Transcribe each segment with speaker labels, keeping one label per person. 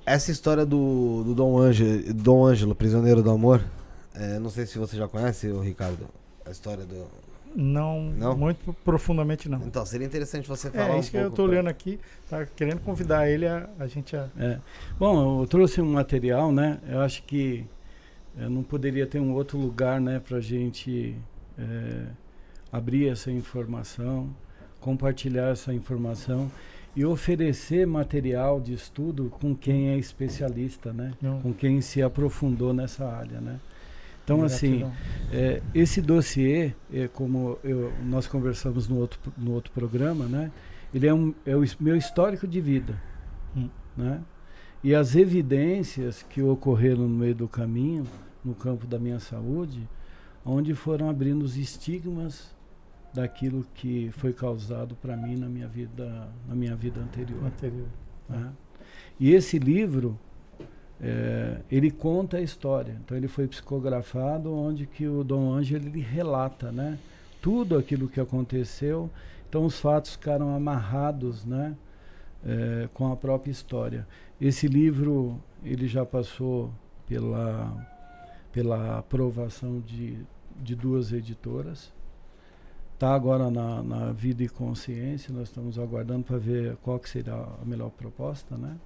Speaker 1: essa história do Dom Ângelo, prisioneiro do amor, não sei se você já conhece, ô Ricardo, a história do...
Speaker 2: Não,
Speaker 1: Não?
Speaker 2: muito profundamente não.
Speaker 1: Então, seria interessante você falar
Speaker 2: Isso que eu tô olhando aqui, tá querendo convidar ele a gente a...
Speaker 3: Bom, eu trouxe um material, né? Eu acho que não poderia ter um outro lugar, né, pra gente abrir essa informação, compartilhar essa informação e oferecer material de estudo com quem é especialista, né? Com quem se aprofundou nessa área, né? Então, assim, esse dossiê, como nós conversamos no outro programa, né? Ele é o meu histórico de vida, né? E as evidências que ocorreram no meio do caminho, no campo da minha saúde, onde foram abrindo os estigmas daquilo que foi causado para mim na minha vida anterior. Né? E esse livro, ele conta a história. Então ele foi psicografado, onde que o Dom Ângelo ele relata, né, tudo aquilo que aconteceu. Então os fatos ficaram amarrados, né, com a própria história. Esse livro ele já passou pela aprovação de 2 editoras. Está agora na Vida e Consciência. Nós estamos aguardando para ver qual que será a melhor proposta, né,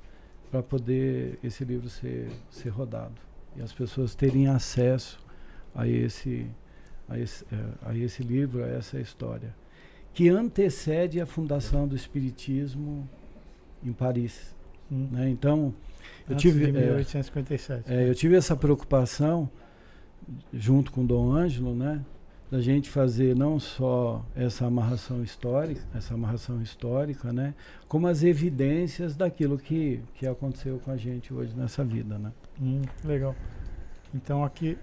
Speaker 3: para poder esse livro ser rodado e as pessoas terem acesso a esse livro, a essa história, que antecede a fundação do Espiritismo em Paris. Né? Então, eu tive
Speaker 2: 1857.
Speaker 3: Eu tive essa preocupação junto com Dom Ângelo, né, da gente fazer não só essa amarração histórica, né, como as evidências daquilo que aconteceu com a gente hoje nessa vida, né?
Speaker 2: Legal. Então aqui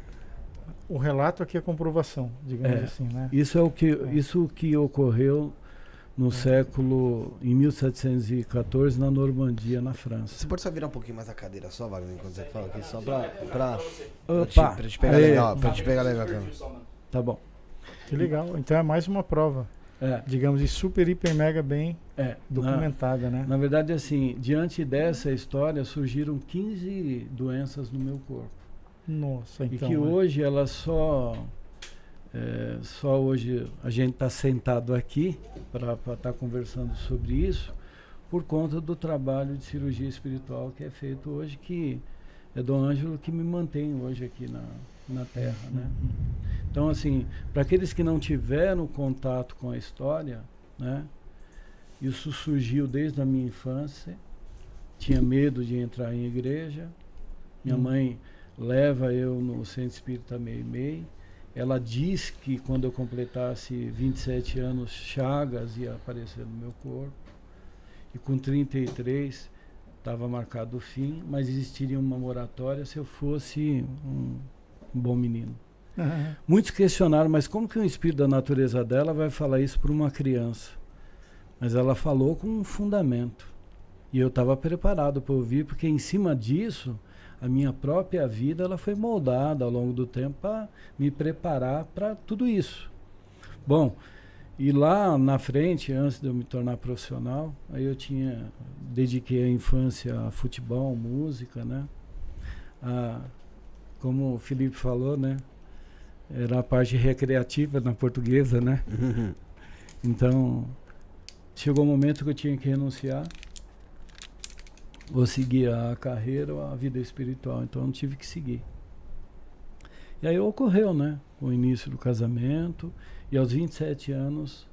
Speaker 2: o relato aqui é a comprovação, digamos assim, né?
Speaker 3: Isso que ocorreu no século, em 1714, na Normandia, na França.
Speaker 1: Você pode só virar um pouquinho mais a cadeira só, Wagner, enquanto você fala aqui, só pra te pegar legal, pra te pegar legal, cara.
Speaker 3: Tá bom.
Speaker 2: Que legal. Então é mais uma prova, digamos, de super, hiper, mega bem documentada, né?
Speaker 3: Na verdade, assim, diante dessa história, surgiram 15 doenças no meu corpo.
Speaker 2: Nossa, então...
Speaker 3: E que hoje elas só hoje a gente está sentado aqui para estar conversando sobre isso por conta do trabalho de cirurgia espiritual que é feito hoje, que é Dom Ângelo que me mantém hoje aqui na Terra, né? Então, assim, para aqueles que não tiveram contato com a história, né, isso surgiu desde a minha infância. Tinha medo de entrar em igreja. Minha mãe leva eu no Centro Espírita Meimei. Ela diz que quando eu completasse 27 anos, chagas ia aparecer no meu corpo. E com 33 estava marcado o fim, mas existiria uma moratória se eu fosse um bom menino. Muitos questionaram, mas como que um espírito da natureza dela vai falar isso para uma criança? Mas ela falou com um fundamento. E eu estava preparado para ouvir, porque em cima disso, a minha própria vida ela foi moldada ao longo do tempo para me preparar para tudo isso. Bom, e lá na frente, antes de eu me tornar profissional, aí eu dediquei a infância a futebol, música, né? Como o Felipe falou, né? Era a parte recreativa na portuguesa, né? Então, chegou o momento que eu tinha que renunciar, ou seguir a carreira ou a vida espiritual. Então, eu não tive que seguir. E aí ocorreu, né? O início do casamento, e aos 27 anos,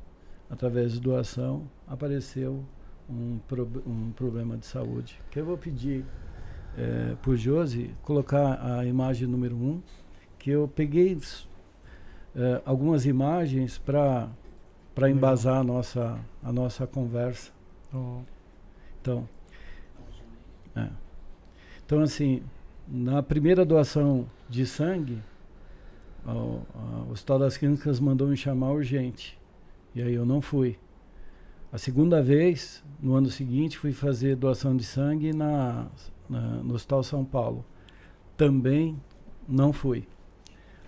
Speaker 3: através de doação, apareceu um problema de saúde. Que eu vou pedir por Josi colocar a imagem número 1, que eu peguei algumas imagens para embasar a nossa conversa. Então, assim, na primeira doação de sangue, o Hospital das Clínicas mandou me chamar urgente. E aí eu não fui. A segunda vez, no ano seguinte, fui fazer doação de sangue no Hospital São Paulo. Também não fui.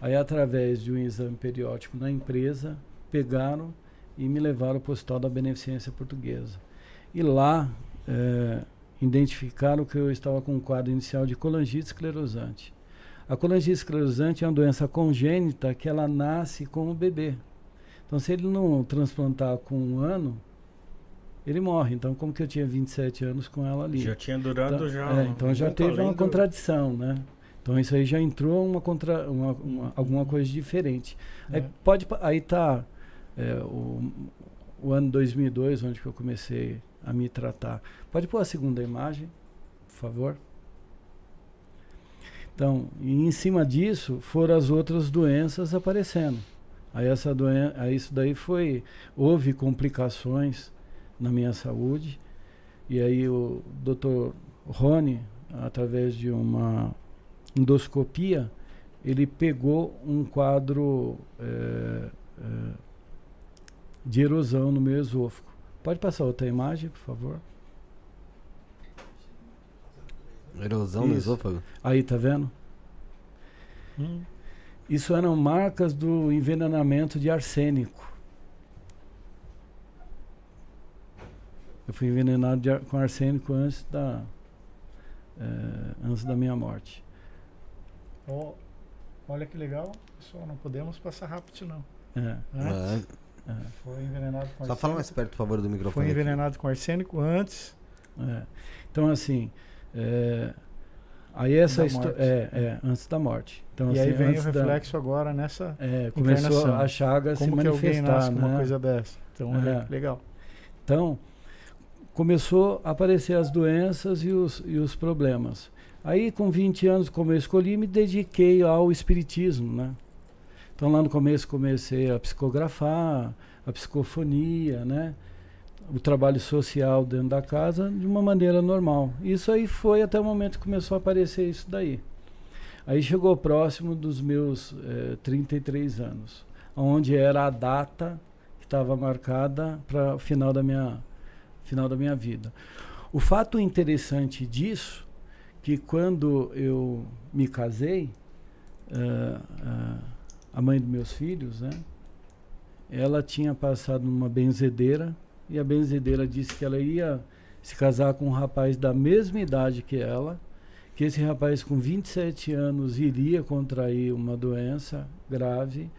Speaker 3: Aí, através de um exame periódico na empresa, pegaram e me levaram para o Hospital da Beneficência Portuguesa. E lá identificaram que eu estava com um quadro inicial de colangite esclerosante. A colangite esclerosante é uma doença congênita que ela nasce com o bebê. Então, se ele não transplantar com 1 ano, ele morre. Então, como que eu tinha 27 anos com ela ali?
Speaker 4: Já tinha durado
Speaker 3: então,
Speaker 4: já.
Speaker 3: Então já teve uma contradição, né? Então isso aí já entrou alguma coisa diferente. Aí tá o ano 2002, onde que eu comecei a me tratar. Pode pôr a segunda imagem, por favor? Então, e em cima disso foram as outras doenças aparecendo. Aí isso daí houve complicações na minha saúde, e aí o Dr. Rony, através de uma endoscopia, ele pegou um quadro de erosão no meu esôfago. Pode passar outra imagem, por favor?
Speaker 1: Erosão no esôfago?
Speaker 3: Aí, tá vendo? Isso eram marcas do envenenamento de arsênico. Eu fui envenenado com arsênico antes da minha morte.
Speaker 2: Olha que legal, pessoal, não podemos passar rápido não. Foi envenenado com arsênico.
Speaker 1: Só fala mais perto, por favor, do microfone.
Speaker 2: Foi envenenado com arsênico antes.
Speaker 3: Então, assim, aí essa história antes da morte. Então,
Speaker 2: e
Speaker 3: assim,
Speaker 2: aí vem o reflexo agora nessa
Speaker 3: começou a chaga se manifestar,
Speaker 2: que alguém nasce com
Speaker 3: né?
Speaker 2: uma coisa dessa. Então, legal.
Speaker 3: Então, começou a aparecer as doenças e os problemas. Aí, com 20 anos, como eu escolhi, me dediquei ao espiritismo, né? Então, lá no começo, comecei a psicografar, a psicofonia, né? O trabalho social dentro da casa de uma maneira normal. Isso aí foi até o momento que começou a aparecer isso daí. Aí chegou próximo dos meus 33 anos, onde era a data que estava marcada para o final da minha vida. O fato interessante disso, que quando eu me casei, a mãe dos meus filhos, né, ela tinha passado numa benzedeira, e a benzedeira disse que ela ia se casar com um rapaz da mesma idade que ela, que esse rapaz com 27 anos iria contrair uma doença grave,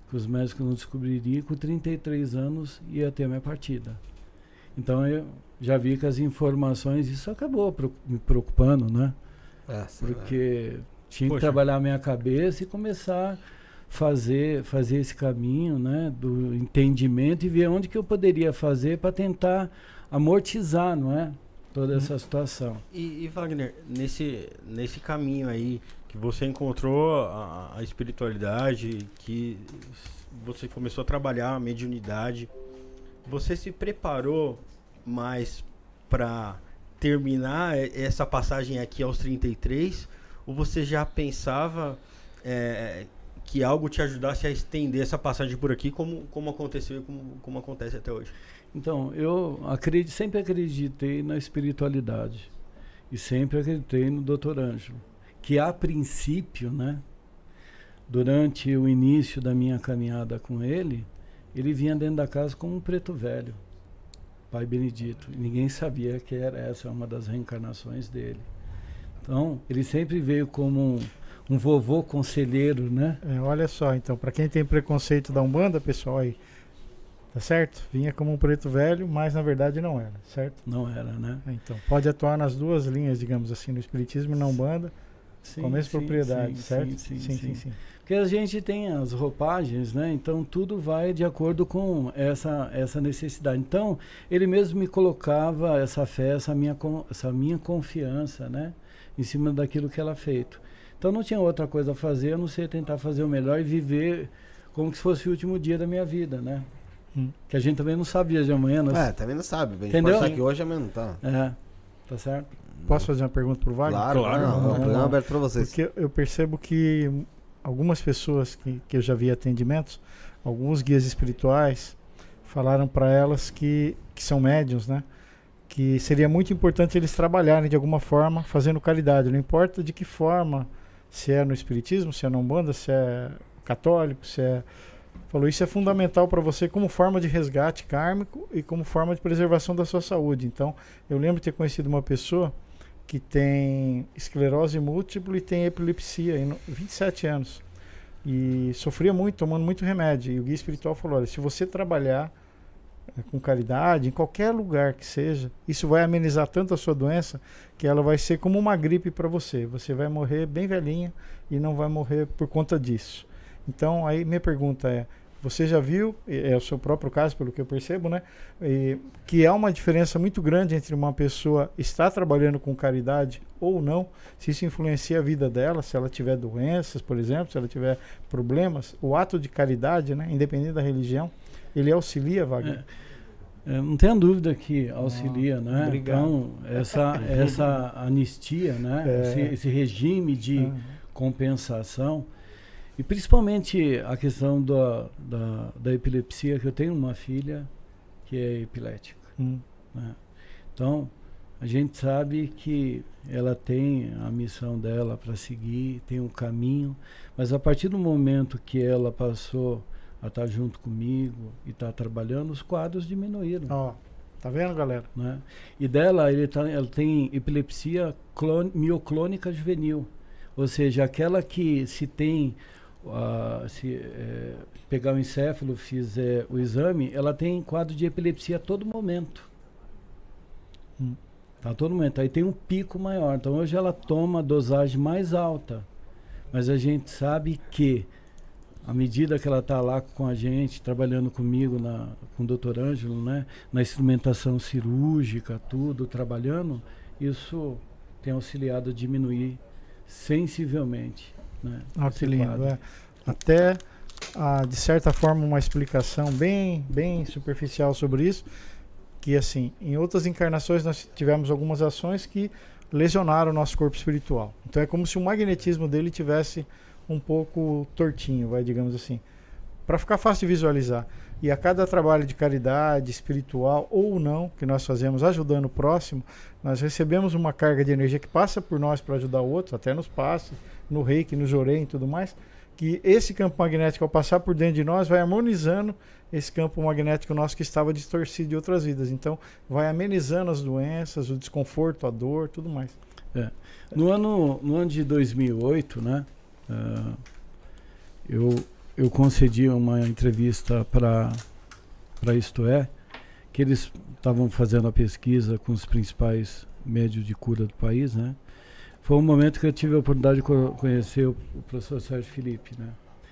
Speaker 3: que os médicos não descobririam, e com 33 anos ia ter a minha partida. Então eu já vi que as informações, isso acabou me preocupando, né? Porque tinha que trabalhar a minha cabeça e começar a fazer esse caminho, né, do entendimento e ver onde que eu poderia fazer para tentar amortizar, não é? Toda essa situação.
Speaker 4: E Wagner, nesse caminho aí que você encontrou a espiritualidade, que você começou a trabalhar a mediunidade, você se preparou mais para terminar essa passagem aqui aos 33, ou você já pensava que algo te ajudasse a estender essa passagem por aqui, como aconteceu e como acontece até hoje?
Speaker 3: Então, eu sempre acreditei na espiritualidade e sempre acreditei no Dr. Ângelo, que a princípio, né, durante o início da minha caminhada com ele vinha dentro da casa como um preto velho, Pai Benedito, e ninguém sabia que era essa uma das reencarnações dele. Então, ele sempre veio como um vovô conselheiro, né?
Speaker 2: Olha só, então, para quem tem preconceito da Umbanda, pessoal, aí, tá certo? Vinha como um preto velho, mas na verdade não era, certo?
Speaker 3: Não era, né?
Speaker 2: Então, pode atuar nas duas linhas, digamos assim, no espiritismo e na Umbanda, com a mesma propriedade, certo?
Speaker 3: Sim. Porque a gente tem as roupagens, né? Então tudo vai de acordo com essa necessidade. Então, ele mesmo me colocava essa fé, essa minha confiança, né, em cima daquilo que era feito. Então não tinha outra coisa a fazer, a não ser tentar fazer o melhor e viver como se fosse o último dia da minha vida, né? Que a gente também não sabe dia de amanhã.
Speaker 1: Também não sabe. A gente
Speaker 3: entendeu?
Speaker 1: pode estar aqui hoje, amanhã não tá.
Speaker 3: Tá certo?
Speaker 2: Posso fazer uma pergunta pro Wagner?
Speaker 1: Claro. O programa é aberto para vocês.
Speaker 2: Porque eu percebo que algumas pessoas que eu já vi atendimentos, alguns guias espirituais, falaram para elas que são médiuns, né? Que seria muito importante eles trabalharem de alguma forma fazendo caridade. Não importa de que forma, se é no espiritismo, se é na Umbanda, se é católico, se é Falou, isso é fundamental para você como forma de resgate kármico e como forma de preservação da sua saúde. Então, eu lembro de ter conhecido uma pessoa que tem esclerose múltipla e tem epilepsia, 27 anos. E sofria muito, tomando muito remédio. E o guia espiritual falou, olha, se você trabalhar com caridade, em qualquer lugar que seja, isso vai amenizar tanto a sua doença que ela vai ser como uma gripe para você. Você vai morrer bem velhinha e não vai morrer por conta disso. Então, aí minha pergunta é, você já viu, é o seu próprio caso, pelo que eu percebo, né? Que há uma diferença muito grande entre uma pessoa estar trabalhando com caridade ou não, se isso influencia a vida dela, se ela tiver doenças, por exemplo, se ela tiver problemas. O ato de caridade, né, independente da religião, ele auxilia, Wagner?
Speaker 3: Não tenha dúvida que auxilia, né?
Speaker 2: Obrigado.
Speaker 3: Então, essa anistia, né? Esse regime de compensação, e principalmente a questão da epilepsia, que eu tenho uma filha que é epilética. Né? Então, a gente sabe que ela tem a missão dela para seguir, tem um caminho, mas a partir do momento que ela passou a estar junto comigo e estar trabalhando, os quadros diminuíram.
Speaker 2: Ó, tá vendo, galera?
Speaker 3: Né? E dela, ela tem epilepsia mioclônica juvenil, ou seja, aquela que se tem... pegar o encéfalo, fizer o exame, ela tem quadro de epilepsia a todo momento. A todo momento. Aí tem um pico maior. Então hoje ela toma a dosagem mais alta. Mas a gente sabe que, à medida que ela está lá com a gente, trabalhando comigo, com o Dr. Ângelo, né, na instrumentação cirúrgica, tudo, trabalhando, isso tem auxiliado a diminuir sensivelmente. Né,
Speaker 2: que lindo. Até, de certa forma, uma explicação bem superficial sobre isso, que assim, em outras encarnações nós tivemos algumas ações que lesionaram o nosso corpo espiritual. Então é como se o magnetismo dele tivesse um pouco tortinho, digamos assim, para ficar fácil de visualizar. E a cada trabalho de caridade espiritual ou não que nós fazemos ajudando o próximo, nós recebemos uma carga de energia que passa por nós para ajudar o outro, até nos passe, no reiki, no jorei e tudo mais, que esse campo magnético, ao passar por dentro de nós, vai harmonizando esse campo magnético nosso que estava distorcido de outras vidas. Então, vai amenizando as doenças, o desconforto, a dor, tudo mais.
Speaker 3: No ano de 2008, né, eu concedi uma entrevista para Isto É, que eles estavam fazendo a pesquisa com os principais médios de cura do país, né? Foi um momento que eu tive a oportunidade de conhecer o professor Sérgio Felipe, né?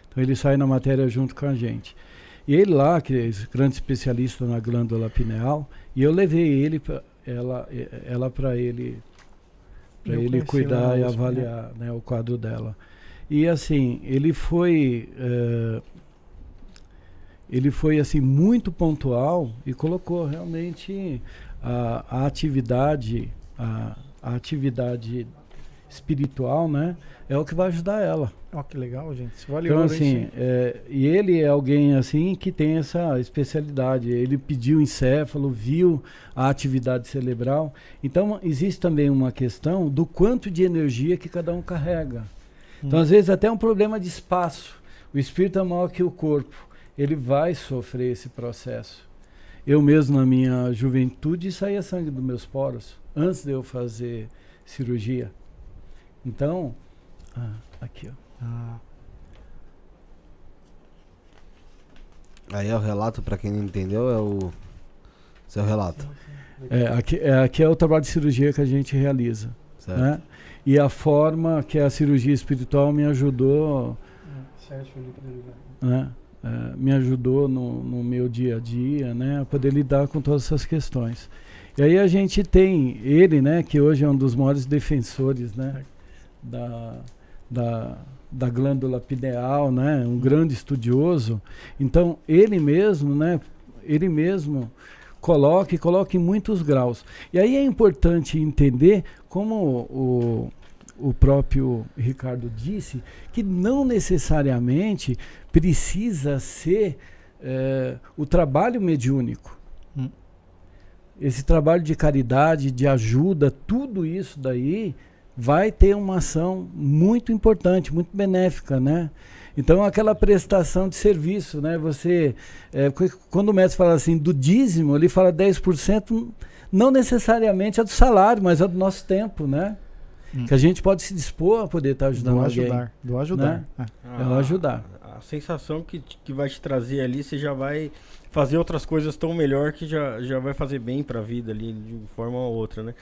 Speaker 3: Então ele sai na matéria junto com a gente. E ele lá, que é grande especialista na glândula pineal, e eu levei ela para ele cuidar e avaliar, né, o quadro dela. E assim, ele foi assim muito pontual e colocou realmente a atividade espiritual, né, é o que vai ajudar ela.
Speaker 2: Que legal, gente. Isso vale
Speaker 3: então, assim, e ele é alguém assim que tem essa especialidade. Ele pediu encéfalo, viu a atividade cerebral. Então, existe também uma questão do quanto de energia que cada um carrega. Então, às vezes, até um problema de espaço. O espírito é maior que o corpo. Ele vai sofrer esse processo. Eu mesmo, na minha juventude, saía sangue dos meus poros, antes de eu fazer cirurgia. Então, aqui, ó.
Speaker 1: Aí é o relato, para quem não entendeu, é o seu relato.
Speaker 3: Aqui é o trabalho de cirurgia que a gente realiza.
Speaker 1: Certo.
Speaker 3: Né? E a forma que a cirurgia espiritual me ajudou, né? Me ajudou no meu dia a dia, né? A poder lidar com todas essas questões. E aí a gente tem ele, né? Que hoje é um dos maiores defensores, né? Da glândula pineal, né? Um grande estudioso. Então ele mesmo, né? Ele mesmo coloca em muitos graus. E aí é importante entender, como o próprio Ricardo disse, que não necessariamente precisa ser o trabalho mediúnico. Esse trabalho de caridade, de ajuda, tudo isso daí vai ter uma ação muito importante, muito benéfica, né? Então, aquela prestação de serviço, né? Você, quando o mestre fala assim do dízimo, ele fala 10%, não necessariamente é do salário, mas é do nosso tempo, né? Que a gente pode se dispor a poder estar ajudando alguém.
Speaker 2: Do ajudar.
Speaker 3: Né? É o ajudar.
Speaker 4: A sensação que vai te trazer ali, você já vai fazer outras coisas tão melhor que já vai fazer bem para a vida ali de uma forma ou outra, né?